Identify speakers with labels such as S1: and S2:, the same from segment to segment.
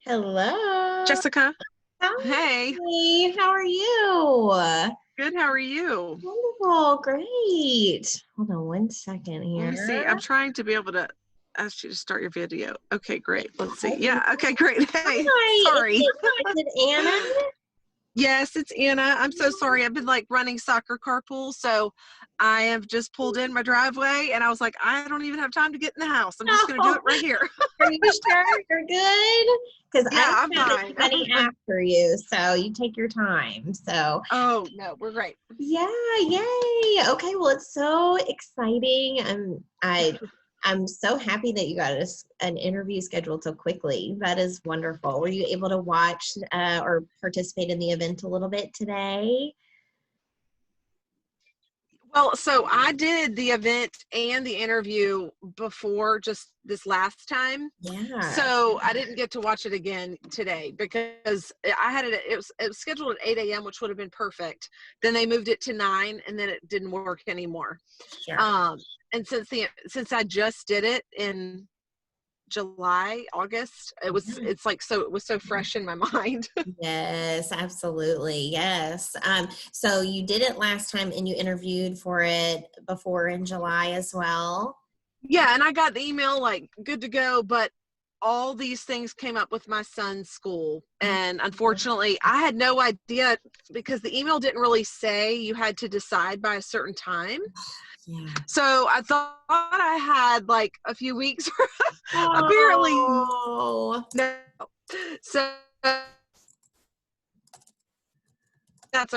S1: Hello.
S2: Jessica, hey,
S1: Hi. How are you?
S2: good. How are you?
S1: Wonderful. Great. Hold on one second
S2: Let me see.
S1: here.
S2: I'm trying to be able to ask you to start your video. Okay, great. Let's see.
S1: Okay.
S2: Yeah, okay, great. Hey,
S1: Hi.
S2: sorry.
S1: Is it Anna?
S2: Yes, it's Anna. I'm so sorry. I've been like running soccer carpool, so I have just pulled in my driveway and I was like, I don't even have time to get in the house. I'm just going to do
S1: No.
S2: it right here.
S1: Are you sure you're good? Because I
S2: Yeah, I'm
S1: don't have
S2: fine.
S1: anybody after you, so you take your time. So
S2: Oh, no, we're great.
S1: yeah, yay. Okay, well, it's so exciting. I'm so happy that you got us an interview scheduled so quickly. That is wonderful. Were you able to watch or participate in the event a little bit today?
S2: Well, so I did the event and the interview before just this last time.
S1: Yeah.
S2: So I didn't get to watch it again today because I had it was scheduled at 8 a.m., which would have been perfect. Then they moved it to 9 and then it didn't work anymore.
S1: Sure.
S2: Um, and since I just did it in July, August, it was so fresh in my mind.
S1: Yes, absolutely. Yes. So you did it last time and you interviewed for it before in July as well.
S2: Yeah, and I got the email like good to go, but all these things came up with my son's school. And unfortunately, I had no idea because the email didn't really say you had to decide by a certain time.
S1: Yeah.
S2: So I thought I had like a few weeks. Apparently,
S1: Oh.
S2: no. So that's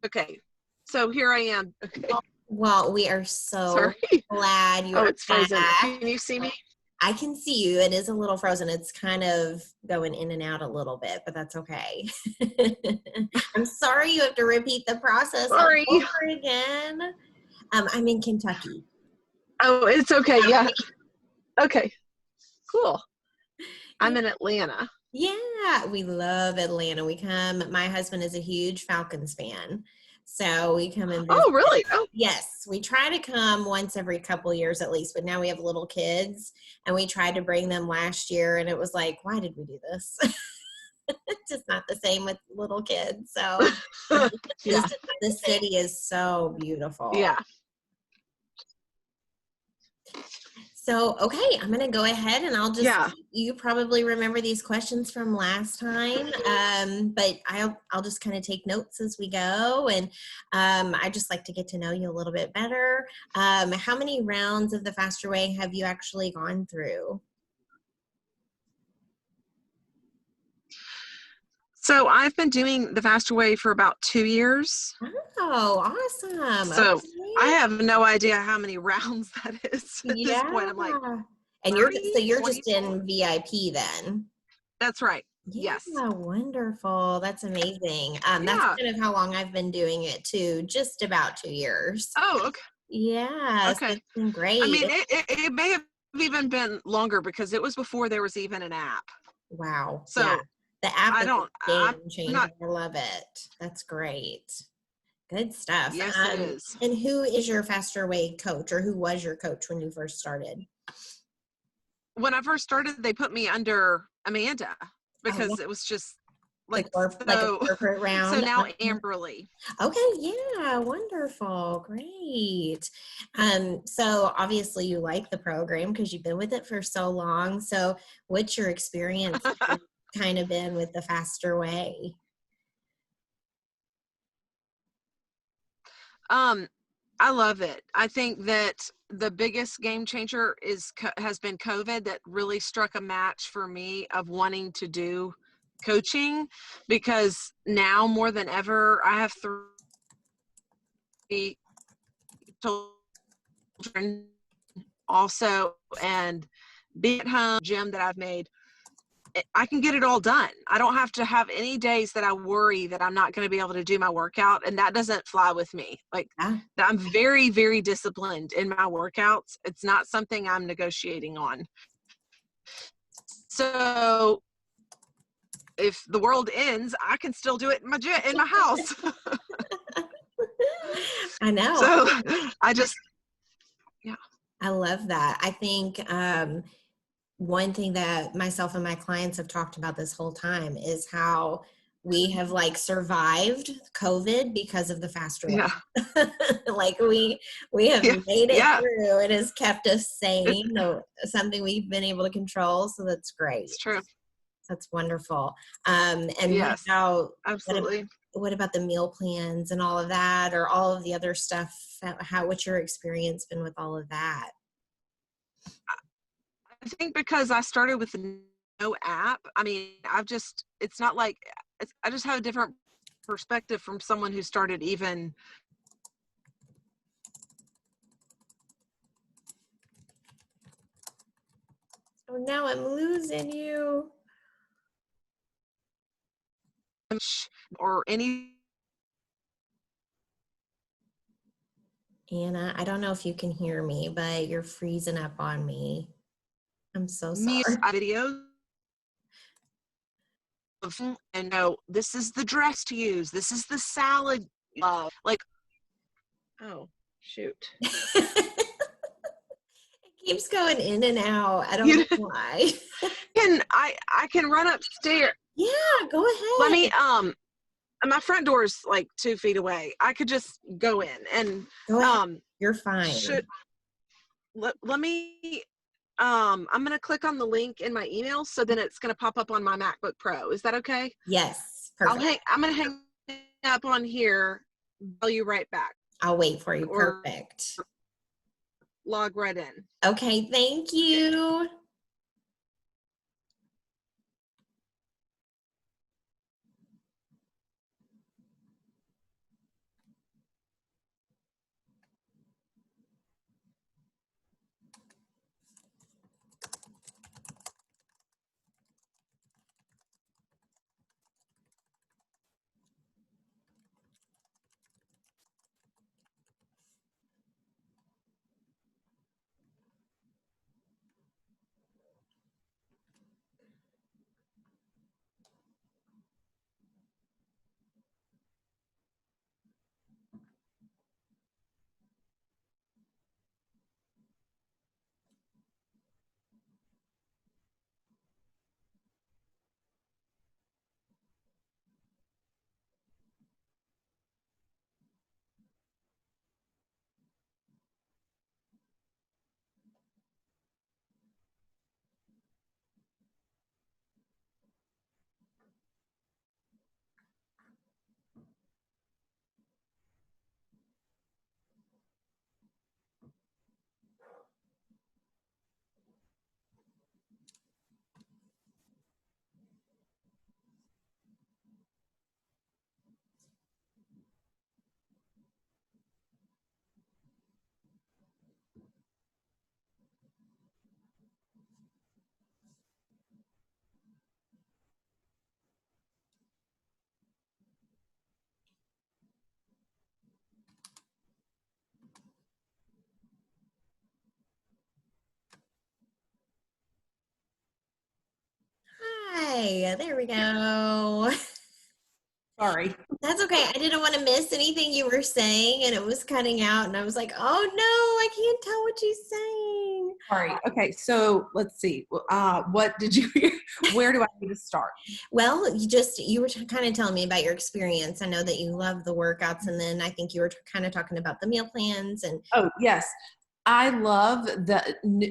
S2: okay. So here I am. Okay.
S1: Well, we are so
S2: Sorry.
S1: glad you
S2: Oh,
S1: are
S2: it's frozen.
S1: back.
S2: Can you see me?
S1: I can see you. It is a little frozen. It's kind of going in and out a little bit, but that's okay. I'm sorry you have to repeat the process all
S2: Sorry.
S1: over again. I'm in Kentucky.
S2: Oh, it's okay. Yeah. Okay. Cool.
S1: Yeah.
S2: I'm in Atlanta.
S1: Yeah, we love Atlanta. My husband is a huge Falcons fan. So we come and visit.
S2: Oh, really? Oh,
S1: Yes, we try to come once every couple years at least, but now we have little kids and we tried to bring them last year and it was like, why did we do this? It's just not the same with little kids. So
S2: yeah.
S1: the city is so beautiful.
S2: Yeah.
S1: So, okay, I'm going to go ahead and
S2: Yeah.
S1: you probably remember these questions from last time, but I'll just kind of take notes as we go. And I just like to get to know you a little bit better. How many rounds of the Faster Way have you actually gone through?
S2: So I've been doing the Faster Way for about 2 years.
S1: Oh, awesome.
S2: So I
S1: Okay.
S2: have no idea how many rounds that is at this point.
S1: Yeah.
S2: I'm like
S1: And
S2: 30,
S1: you're just
S2: 24.
S1: in VIP then.
S2: That's right.
S1: Yeah,
S2: Yes.
S1: wonderful. That's amazing. That's
S2: Yeah.
S1: kind of how long I've been doing it too, just about 2 years.
S2: Oh, okay.
S1: Yes,
S2: Okay.
S1: that's been
S2: I
S1: great.
S2: mean, it may have even been longer because it was before there was even an app.
S1: Wow. Yeah.
S2: So
S1: The app is a
S2: I'm
S1: game changer.
S2: not,
S1: I love it. That's great. Good stuff.
S2: yes, it is.
S1: And who is your Faster Way coach or who was your coach when you first started?
S2: When I first started, they put me under Amanda
S1: Oh, yeah.
S2: because it was just
S1: The
S2: like
S1: like a
S2: so.
S1: corporate
S2: So
S1: round.
S2: now Amberly.
S1: Okay, yeah, wonderful. Great. So obviously you like the program because you've been with it for so long. So what's your experience kind of been with the Faster Way?
S2: um, I love it. I think that the biggest game changer has been COVID that really struck a match for me of wanting to do coaching because now more than ever I have 3 children also and being at home gym that I've made I can get it all done. I don't have to have any days that I worry that I'm not going to be able to do my workout, and that doesn't fly with me. Like
S1: Yeah.
S2: I'm very, very disciplined in my workouts. It's not something I'm negotiating on. So if the world ends, I can still do it in my house.
S1: I know.
S2: So I just, yeah.
S1: I love that. I think one thing that myself and my clients have talked about this whole time is how we have like survived COVID because of the faster
S2: Yeah.
S1: life. Like we have
S2: Yeah.
S1: made it
S2: Yeah.
S1: through. It has kept us
S2: It's,
S1: sane, or something we've been able to control. So that's great.
S2: it's true.
S1: That's wonderful. And
S2: Yes,
S1: what
S2: absolutely.
S1: what about the meal plans and all of that, or all of the other stuff? What's your experience been with all of that?
S2: I think because I started with no app, I mean, it's not like, I just have a different perspective from someone who started even.
S1: Oh, now I'm losing you.
S2: Or any
S1: Anna, I don't know if you can hear me, but you're freezing up on me. I'm so
S2: meal
S1: sorry.
S2: videos of, and no, this is the dress to use. This is the salad. Like, oh, shoot.
S1: It keeps going in and out. I don't
S2: You
S1: know why.
S2: I can run upstairs.
S1: Yeah, go
S2: Let me,
S1: ahead.
S2: my front door is like 2 feet away. I could just go in and,
S1: Go ahead.
S2: um,
S1: You're fine.
S2: let me, I'm going to click on the link in my email. So then it's going to pop up on my MacBook Pro. Is that okay?
S1: Yes, perfect.
S2: I'm going to hang up on here. I'll you right back
S1: I'll wait for you.
S2: or
S1: Perfect.
S2: log right in.
S1: Okay, thank you. Hi, there we go.
S3: Sorry.
S1: That's okay. I didn't want to miss anything you were saying, and it was cutting out, and I was like, oh no, I can't tell what she's saying.
S3: Sorry. Okay. So let's see. What did you hear? Where do I need to start?
S1: Well, you were kind of telling me about your experience. I know that you love the workouts, and then I think you were kind of talking about the meal plans and
S3: Oh, yes. I love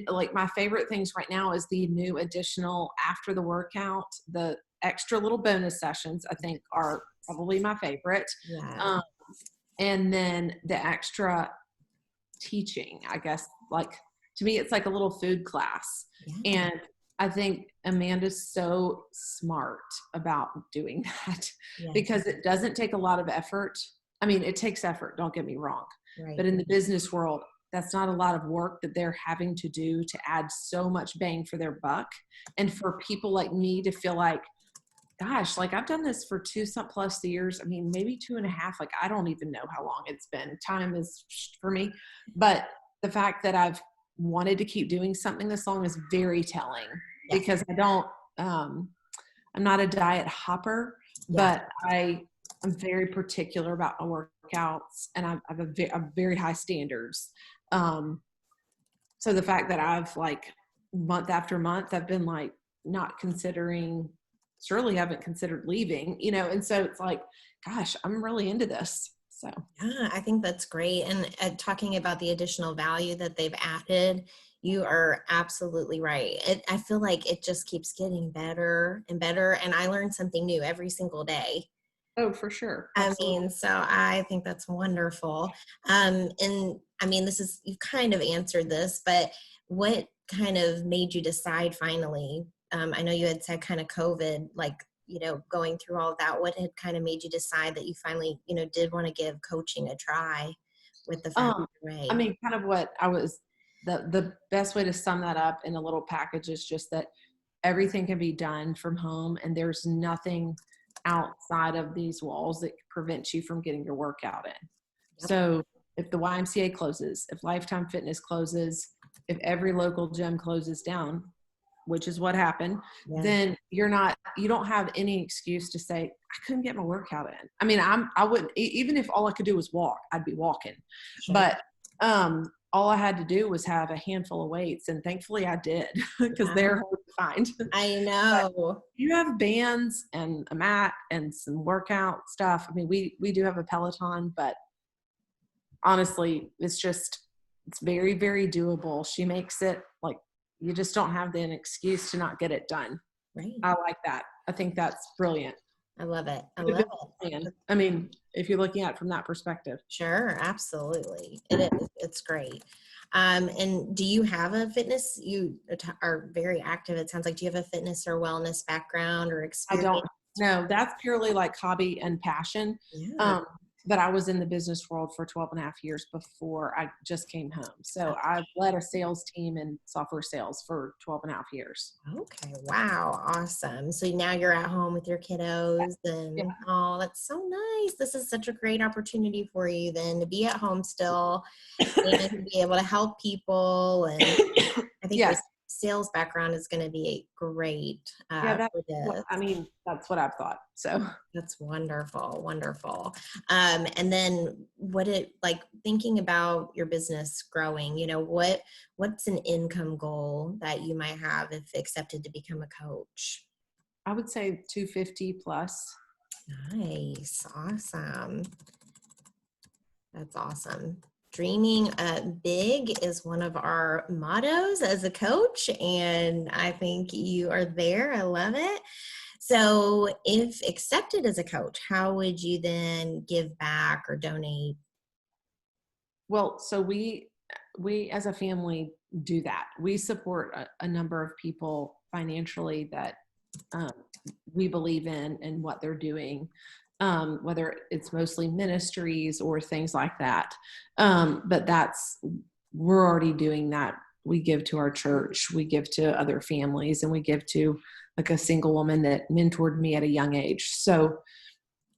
S3: like my favorite things right now is the new additional after the workout, the extra little bonus sessions, I think are probably my favorite.
S1: yeah.
S3: Um, and then the extra teaching, I guess, like to me, it's like a little food class.
S1: Yeah.
S3: And I think Amanda's so smart about doing that
S1: Yeah.
S3: because it doesn't take a lot of effort. I mean, it takes effort, don't get me wrong.
S1: Right.
S3: But in the business world, that's not a lot of work that they're having to do to add so much bang for their buck. And for people like me to feel like, gosh, like I've done this for 2+ years. I mean, maybe 2.5. Like I don't even know how long it's been. Time is for me. But the fact that I've wanted to keep doing something this long is very telling
S1: Yeah.
S3: because I'm not a diet hopper,
S1: Yeah.
S3: but I'm very particular about my workouts and I have a very high standards. So the fact that I've like month after month, I've been like not considering, surely haven't considered leaving, and so it's like, gosh, I'm really into this. So
S1: Yeah, I think that's great. And talking about the additional value that they've added, you are absolutely right. I feel like it just keeps getting better and better. And I learn something new every single day.
S3: oh, for sure.
S1: I
S3: Absolutely.
S1: mean, so I think that's wonderful. And I mean, you've kind of answered this, but what kind of made you decide finally? I know you had said kind of COVID, like, going through all of that, what had kind of made you decide that you finally, did want to give coaching a try with the Faster Way?
S3: I mean, kind of what I was, the best way to sum that up in a little package is just that everything can be done from home, and there's nothing outside of these walls that prevents you from getting your workout in.
S1: Yep.
S3: So if the YMCA closes, if Lifetime Fitness closes, if every local gym closes down, which is what happened, then you don't have any excuse to say, I couldn't get my workout in. I mean, I wouldn't, even if all I could do was walk, I'd be walking. Sure. But all I had to do was have a handful of weights, and thankfully I did, because they're hard to find.
S1: I know.
S3: You have bands and a mat and some workout stuff. I mean, we do have a Peloton, but honestly, it's very, very doable. She makes it like, you just don't have an excuse to not get it done.
S1: Right.
S3: I like that. I think that's brilliant.
S1: I love it. I love it.
S3: I mean, if you're looking at it from that perspective.
S1: Sure, absolutely. It is. It's great. And do you have a fitness? You are very active. It sounds like, do you have a fitness or wellness background or experience?
S3: I don't. No, that's purely like hobby and passion.
S1: Yeah.
S3: But I was in the business world for 12 and a half years before I just came home. So I've led a sales team in software sales for 12 and a half years.
S1: Okay. Wow. Awesome. So now you're at home with your kiddos and oh, that's so nice. This is such a great opportunity for you then to be at home still and to be able to help people. And I think this sales background is going to be great.
S3: That's what I've thought. So
S1: that's wonderful. Wonderful. And then thinking about your business growing, what's an income goal that you might have if accepted to become a coach?
S3: I would say 250 plus.
S1: Nice. Awesome. That's awesome. Dreaming big is one of our mottos as a coach, and I think you are there. I love it. So if accepted as a coach, how would you then give back or donate?
S3: Well, so we as a family do that. We support a number of people financially that we believe in and what they're doing. Whether it's mostly ministries or things like that. But we're already doing that. We give to our church, we give to other families, and we give to like a single woman that mentored me at a young age. So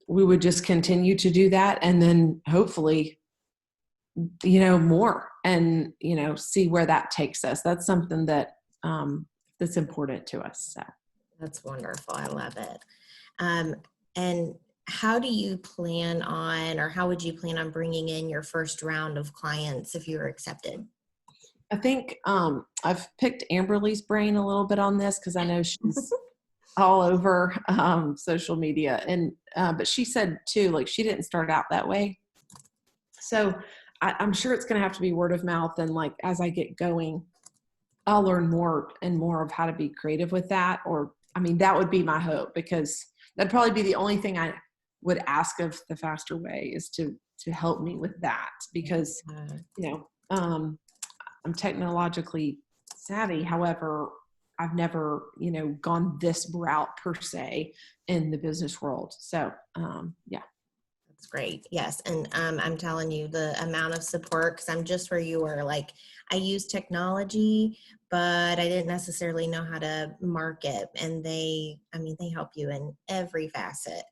S3: we would just continue to do that. And then hopefully, more and, see where that takes us. That's something that that's important to us. So
S1: that's wonderful. I love it. And how do you plan on, or how would you plan on bringing in your first round of clients if you were accepted?
S3: I think I've picked Amberly's brain a little bit on this because I know she's all over social media. And but she said too, like she didn't start out that way. So I'm sure it's going to have to be word of mouth. And like as I get going, I'll learn more and more of how to be creative with that. Or, I mean, that would be my hope, because that'd probably be the only thing I would ask of the Faster Way is to help me with that, because I'm technologically savvy. However, I've never gone this route per se in the business world. So
S1: that's great. Yes. And I'm telling you, the amount of support, because I'm just where you were, like I use technology, but I didn't necessarily know how to market, and they help you in every facet.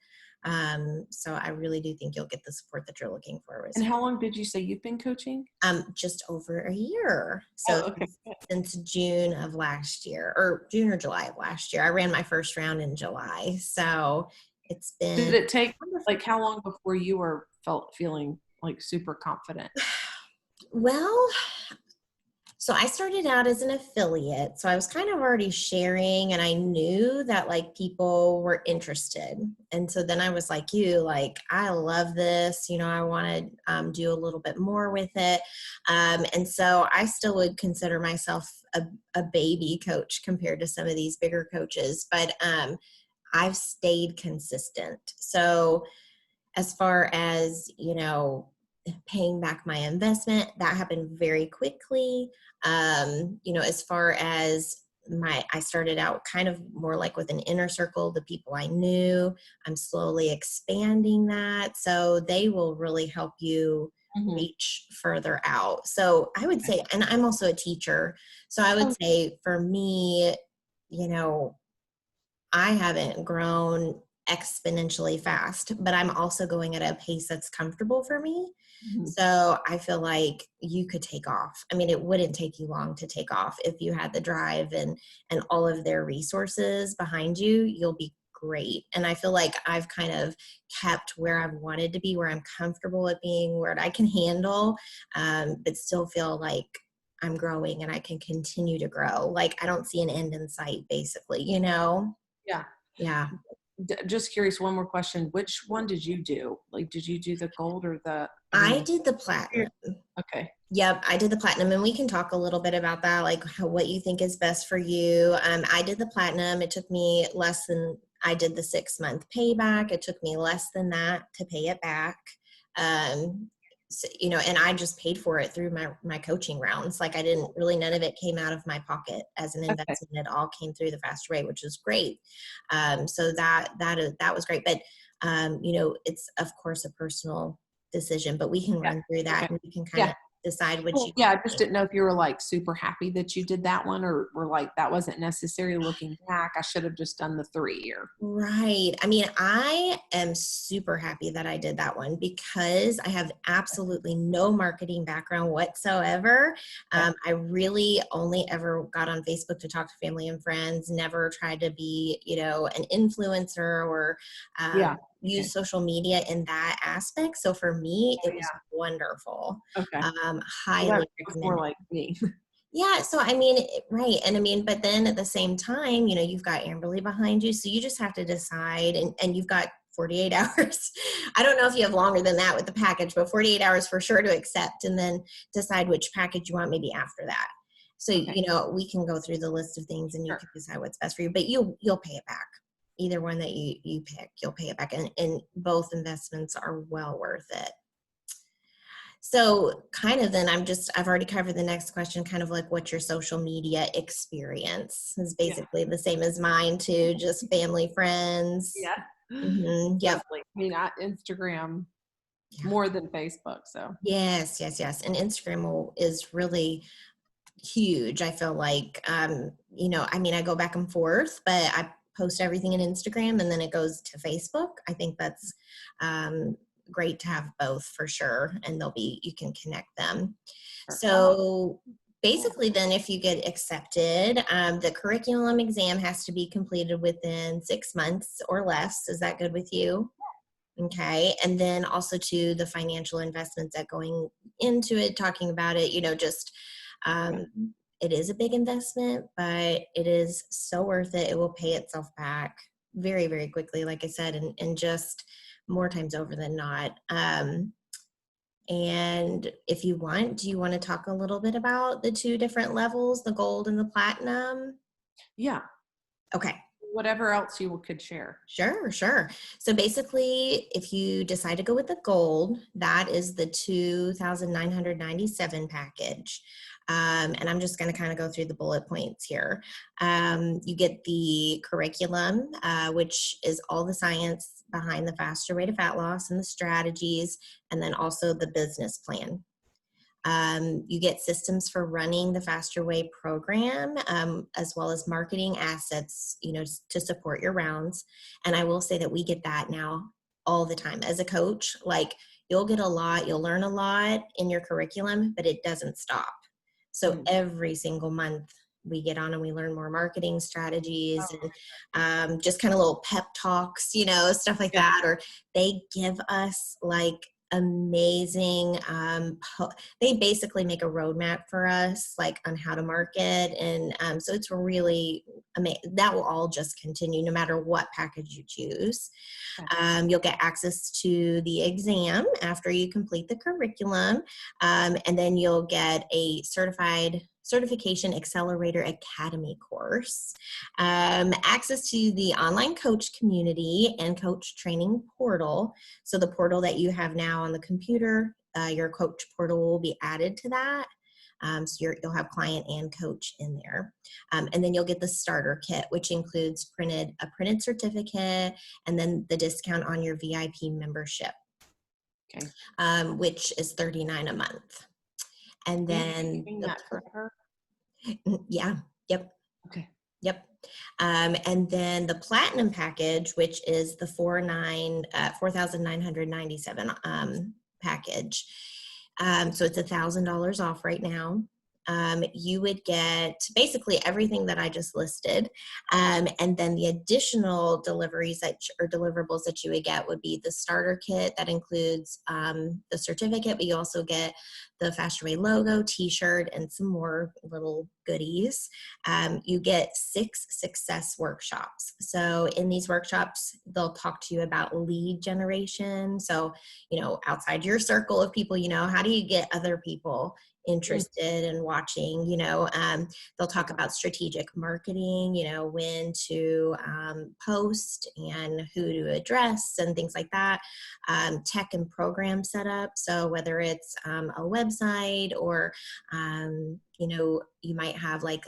S1: So I really do think you'll get the support that you're looking for.
S3: And how long did you say you've been coaching?
S1: Just over a year. So since June of last year, or June or July of last year. I ran my first round in July. So it's been.
S3: Did it take like how long before you were feeling like super confident?
S1: Well, So I started out as an affiliate. So I was kind of already sharing and I knew that like people were interested. And so then I was like you, like, I love this, I want to do a little bit more with it. And so I still would consider myself a baby coach compared to some of these bigger coaches, but I've stayed consistent. So as far as, paying back my investment, that happened very quickly. As far as I started out kind of more like with an inner circle, the people I knew, I'm slowly expanding that. So they will really help you reach further out. So I would say, and I'm also a teacher. So I would say for me, I haven't grown exponentially fast, but I'm also going at a pace that's comfortable for me. So I feel like you could take off. I mean, it wouldn't take you long to take off if you had the drive and all of their resources behind you. You'll be great. And I feel like I've kind of kept where I've wanted to be, where I'm comfortable at being, where I can handle, but still feel like I'm growing and I can continue to grow. Like I don't see an end in sight, basically,
S3: Yeah.
S1: Yeah.
S3: Just curious, one more question. Which one did you do? Like, did you do the gold or the?
S1: I did the platinum.
S3: Okay.
S1: Yep, I did the platinum, and we can talk a little bit about that, like what you think is best for you. I did the platinum. It took me less than, I did the 6-month payback. It took me less than that to pay it back. So, and I just paid for it through my coaching rounds. Like I didn't really, none of it came out of my pocket as an investment. It all came through the Faster Way, which was great. So that was great. But, it's of course a personal decision, but we can run through that and we can kind of decide which
S3: I just didn't know if you were like super happy that you did that one or were like that wasn't necessary looking back. I should have just done the 3-year.
S1: Right. I mean, I am super happy that I did that one because I have absolutely no marketing background whatsoever. I really only ever got on Facebook to talk to family and friends, never tried to be, an influencer or use social media in that aspect. So for me, it was wonderful.
S3: Okay.
S1: Highly recommended.
S3: More like me.
S1: Yeah. So, I mean, right. And I mean, but then at the same time, you've got Amberly behind you. So you just have to decide and you've got 48 hours. I don't know if you have longer than that with the package, but 48 hours for sure to accept and then decide which package you want maybe after that. So, we can go through the list of things and you can decide what's best for you, but you'll pay it back. Either one that you pick, you'll pay it back. And both investments are well worth it. So kind of then I've already covered the next question, kind of like what's your social media experience is basically the same as mine too, just family, friends.
S3: Yeah.
S1: Mm-hmm. Yep.
S3: I mean, Instagram more than Facebook. So
S1: yes. And Instagram is really huge. I feel like, I mean, I go back and forth, but I post everything in Instagram and then it goes to Facebook. I think that's, great to have both for sure. And you can connect them. So basically then if you get accepted, the curriculum exam has to be completed within 6 months or less. Is that good with you? Okay. And then also to the financial investments that going into it, talking about it, it is a big investment, but it is so worth it. It will pay itself back very, very quickly, like I said, and just more times over than not. And if you want, do you want to talk a little bit about the 2 different levels, the gold and the platinum?
S3: Yeah.
S1: Okay.
S3: Whatever else you could share.
S1: Sure. So basically, if you decide to go with the gold, that is the $2,997 package. And I'm just going to kind of go through the bullet points here. You get the curriculum, which is all the science behind the Faster Way to Fat Loss and the strategies, and then also the business plan. You get systems for running the Faster Way program, as well as marketing assets, to support your rounds. And I will say that we get that now all the time as a coach. Like you'll get a lot, you'll learn a lot in your curriculum, but it doesn't stop. So every single month we get on and we learn more marketing strategies and just kind of little pep talks, stuff like that. Or they give us like amazing, they basically make a roadmap for us, like on how to market. And so it's really amazing. That will all just continue no matter what package you choose. You'll get access to the exam after you complete the curriculum. And then you'll get a Certification Accelerator Academy course, access to the online coach community and coach training portal. So the portal that you have now on the computer, your coach portal will be added to that. So you'll have client and coach in there. And then you'll get the starter kit, which includes a printed certificate and then the discount on your VIP membership, which is $39 a month. And then
S3: that forever?
S1: Yeah. Yep.
S3: Okay.
S1: Yep. And then the platinum package, which is the $4,997 package. So it's $1,000 off right now. You would get basically everything that I just listed. And then the additional deliverables that you would get would be the starter kit that includes the certificate, but you also get the Faster Way logo, t-shirt, and some more little goodies. You get 6 success workshops. So in these workshops, they'll talk to you about lead generation. So, outside your circle of people, how do you get other people interested in watching? They'll talk about strategic marketing, when to post and who to address and things like that. Tech and program setup. So whether it's a website or, you might have like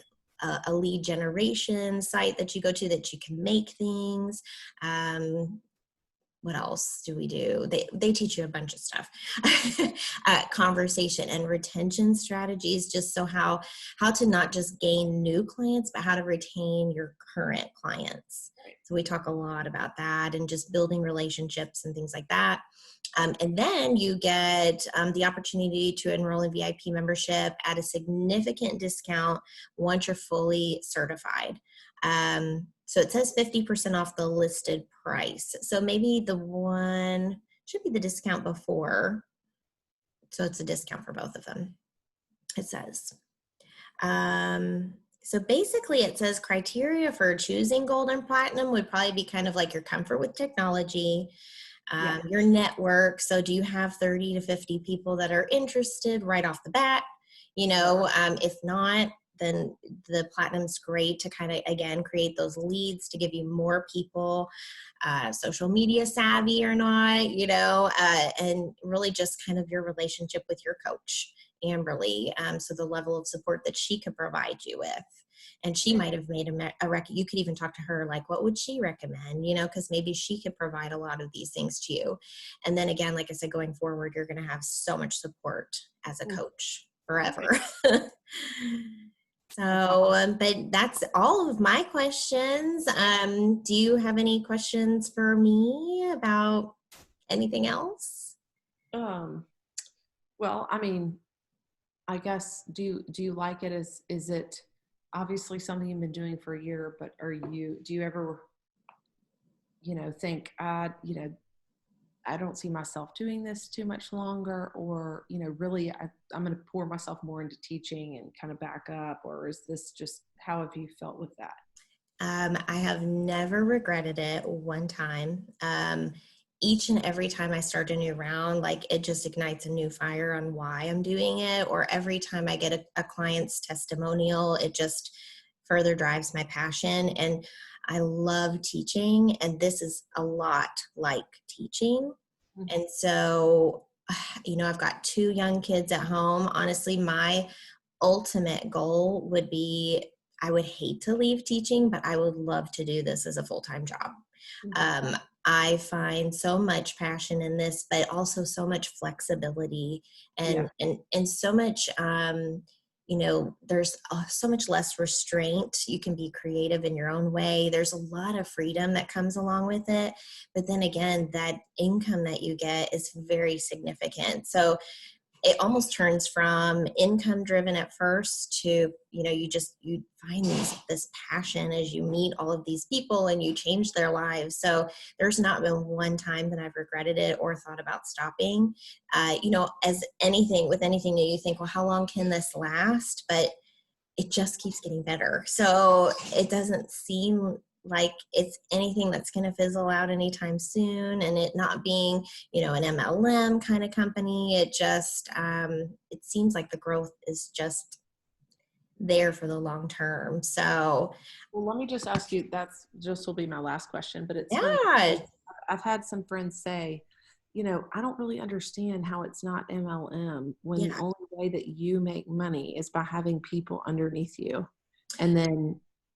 S1: a lead generation site that you go to that you can make things. What else do we do? They teach you a bunch of stuff. Conversation and retention strategies, just so how to not just gain new clients, but how to retain your current clients. So we talk a lot about that and just building relationships and things like that. And then you get the opportunity to enroll in VIP membership at a significant discount once you're fully certified. So it says 50% off the listed price. So maybe the one should be the discount before. So it's a discount for both of them, it says. So basically it says criteria for choosing gold and platinum would probably be kind of like your comfort with technology, your network. So do you have 30 to 50 people that are interested right off the bat? If not, then the platinum's great to kind of, again, create those leads to give you more people, social media savvy or not, and really just kind of your relationship with your coach, Amberly. So the level of support that she could provide you with. And she might have made you could even talk to her, like, what would she recommend, because maybe she could provide a lot of these things to you. And then again, like I said, going forward, you're going to have so much support as a coach forever. So, but that's all of my questions. Do you have any questions for me about anything else?
S3: Well, I guess, do you like it? Is it obviously something you've been doing for a year, but do you ever, think, I don't see myself doing this too much longer, or, really I'm going to pour myself more into teaching and kind of back up, or is this just, how have you felt with that?
S1: I have never regretted it one time. Each and every time I start a new round, like, it just ignites a new fire on why I'm doing it. Or every time I get a client's testimonial, it just further drives my passion. And I love teaching, and this is a lot like teaching. And so, I've got 2 young kids at home. Honestly, my ultimate goal would be, I would hate to leave teaching, but I would love to do this as a full-time job. I find so much passion in this, but also so much flexibility and so much, there's so much less restraint. You can be creative in your own way. There's a lot of freedom that comes along with it. But then again, that income that you get is very significant. So it almost turns from income driven at first to, you find this passion as you meet all of these people and you change their lives. So there's not been one time that I've regretted it or thought about stopping. As with anything new, you think, well, how long can this last? But it just keeps getting better. So it doesn't seem like it's anything that's going to fizzle out anytime soon, and it not being, an MLM kind of company. It just, it seems like the growth is just there for the long term. So,
S3: well, let me just ask you, that's just will be my last question, but it's
S1: yeah,
S3: funny. I've had some friends say, I don't really understand how it's not MLM when the only way that you make money is by having people underneath you,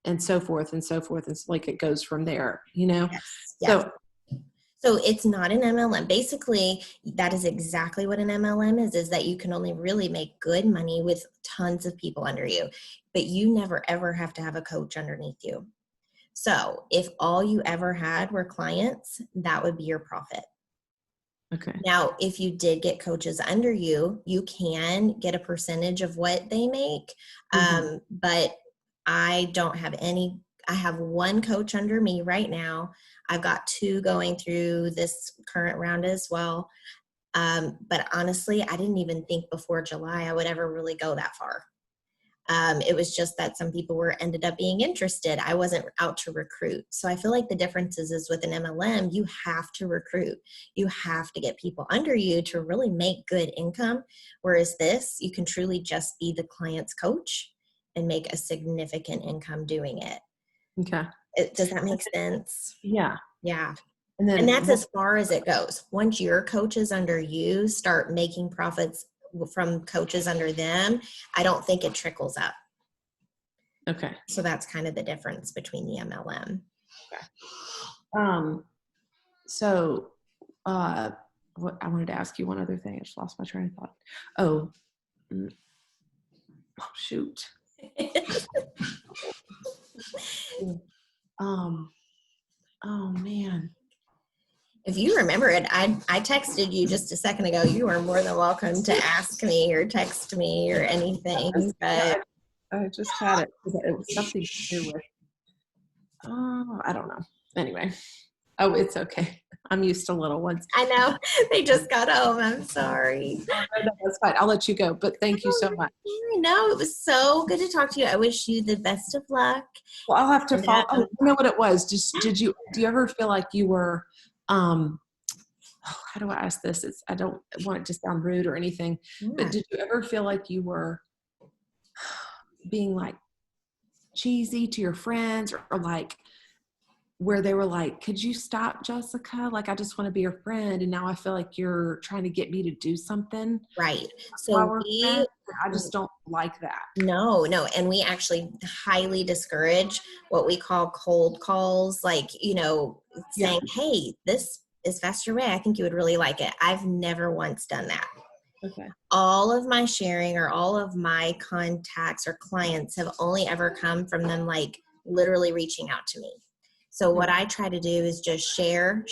S3: and so forth and so forth. It's like it goes from there,
S1: Yes. Yes. So it's not an MLM. Basically, that is exactly what an MLM is that you can only really make good money with tons of people under you, but you never ever have to have a coach underneath you. So if all you ever had were clients, that would be your profit.
S3: Okay.
S1: Now, if you did get coaches under you, you can get a percentage of what they make. But I don't have any. I have one coach under me right now. I've got 2 going through this current round as well. But honestly, I didn't even think before July I would ever really go that far. It was just that some people ended up being interested. I wasn't out to recruit. So I feel like the difference is with an MLM, you have to recruit. You have to get people under you to really make good income. Whereas this, you can truly just be the client's coach and make a significant income doing it.
S3: Okay.
S1: Does that make sense?
S3: Yeah.
S1: Yeah.
S3: And
S1: that's as far as it goes. Once your coaches under you start making profits from coaches under them, I don't think it trickles up.
S3: Okay.
S1: So that's kind of the difference between the MLM.
S3: Okay. So, what I wanted to ask you one other thing. I just lost my train of thought. Oh shoot. Oh man.
S1: If you remember it, I texted you just a second ago. You are more than welcome to ask me or text me or anything. But
S3: I just had it. It was something to do with, I don't know. Anyway. Oh, it's okay. I'm used to little ones.
S1: I know. They just got home. I'm sorry.
S3: Oh, no, that's fine. I'll let you go, but thank you so much.
S1: No, it was so good to talk to you. I wish you the best of luck.
S3: Well, I'll have to follow. Oh, you know what it was? Do you ever feel like you were, how do I ask this? I don't want it to sound rude or anything, but did you ever feel like you were being like cheesy to your friends or like where they were like, could you stop, Jessica? Like, I just want to be your friend. And now I feel like you're trying to get me to do something.
S1: Right. So
S3: I just don't like that.
S1: No. And we actually highly discourage what we call cold calls, like, saying, hey, this is Faster Way. I think you would really like it. I've never once done that.
S3: Okay.
S1: All of my sharing or all of my contacts or clients have only ever come from them, like literally reaching out to me. So what I try to do is just share,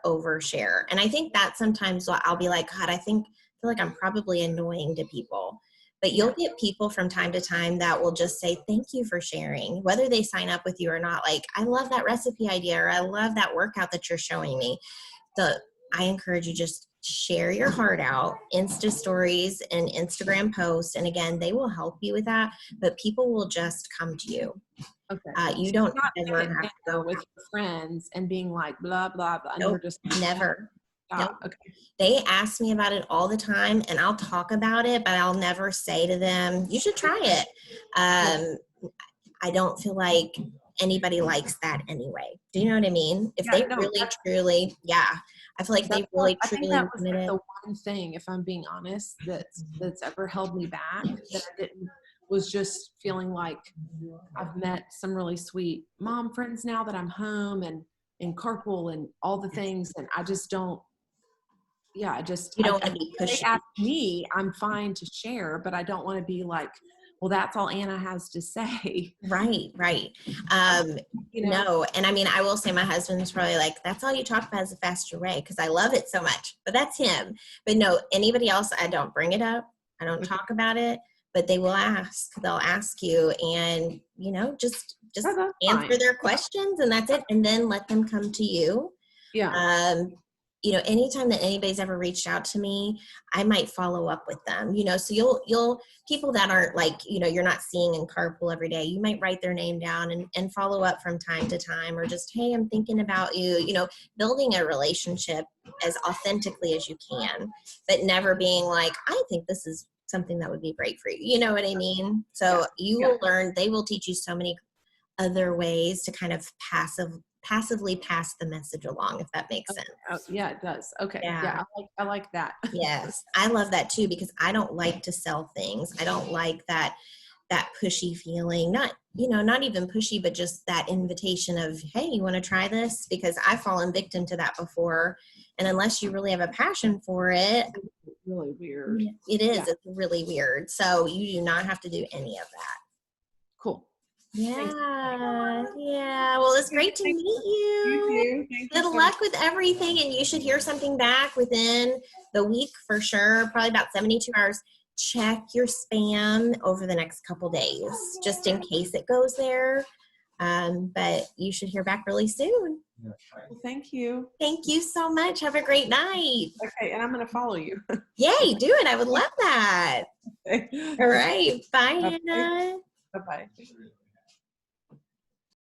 S1: overshare. And I think that sometimes I'll be like, God, I feel like I'm probably annoying to people. But you'll get people from time to time that will just say, thank you for sharing, whether they sign up with you or not. Like, I love that recipe idea, or I love that workout that you're showing me. I encourage you, just share your heart out, Insta stories and Instagram posts. And again, they will help you with that, but people will just come to you.
S3: Okay.
S1: You don't ever have to
S3: go with your friends and being like, blah, blah, blah. And
S1: nope,
S3: you're just
S1: never.
S3: No. Okay.
S1: They ask me about it all the time and I'll talk about it, but I'll never say to them, you should try it. I don't feel like anybody likes that anyway. Do you know what I mean? If they really, truly, I feel like they really, truly
S3: that was like the one thing, if I'm being honest, that's ever held me back, that I didn't, was just feeling like I've met some really sweet mom friends now that I'm home and carpool and all the things. And I just don't, you don't want to be pushy. They ask me, I'm fine to share, but I don't want to be like well, that's all Anna has to say.
S1: Right.
S3: You know?
S1: No, and I mean, I will say my husband's probably like, that's all you talk about is a faster way, because I love it so much, but that's him. But no, anybody else, I don't bring it up. I don't talk about it, but they will ask. They'll ask you, and just
S3: Oh, that's
S1: answer
S3: fine.
S1: their questions, and that's it. And then let them come to you.
S3: Yeah.
S1: Anytime that anybody's ever reached out to me, I might follow up with them, so you'll people that aren't like, you're not seeing in carpool every day, you might write their name down and follow up from time to time, or just, hey, I'm thinking about you, building a relationship as authentically as you can, but never being like, I think this is something that would be great for you. You know what I mean? So you will learn, they will teach you so many other ways to kind of passively pass the message along, if that makes sense.
S3: Oh, yeah, it does. Okay.
S1: Yeah.
S3: I like that.
S1: Yes, I love that too, because I don't like to sell things. I don't like that pushy feeling, not even pushy, but just that invitation of, hey, you want to try this? Because I've fallen victim to that before. And unless you really have a passion for it,
S3: It's really weird.
S1: it is.
S3: Yeah.
S1: It's really weird. So you do not have to do any of that.
S3: Cool.
S1: Yeah. Well, it's great to meet you. Good luck with everything, and you should hear something back within the week for sure, probably about 72 hours. Check your spam over the next couple days, just in case it goes there. But you should hear back really soon.
S3: Well, thank you.
S1: Thank you so much. Have a great night.
S3: Okay, and I'm going to follow you.
S1: Yay, do it. I would love that.
S3: Okay.
S1: All right. Bye,
S3: Okay.
S1: Hannah.
S3: Bye-bye.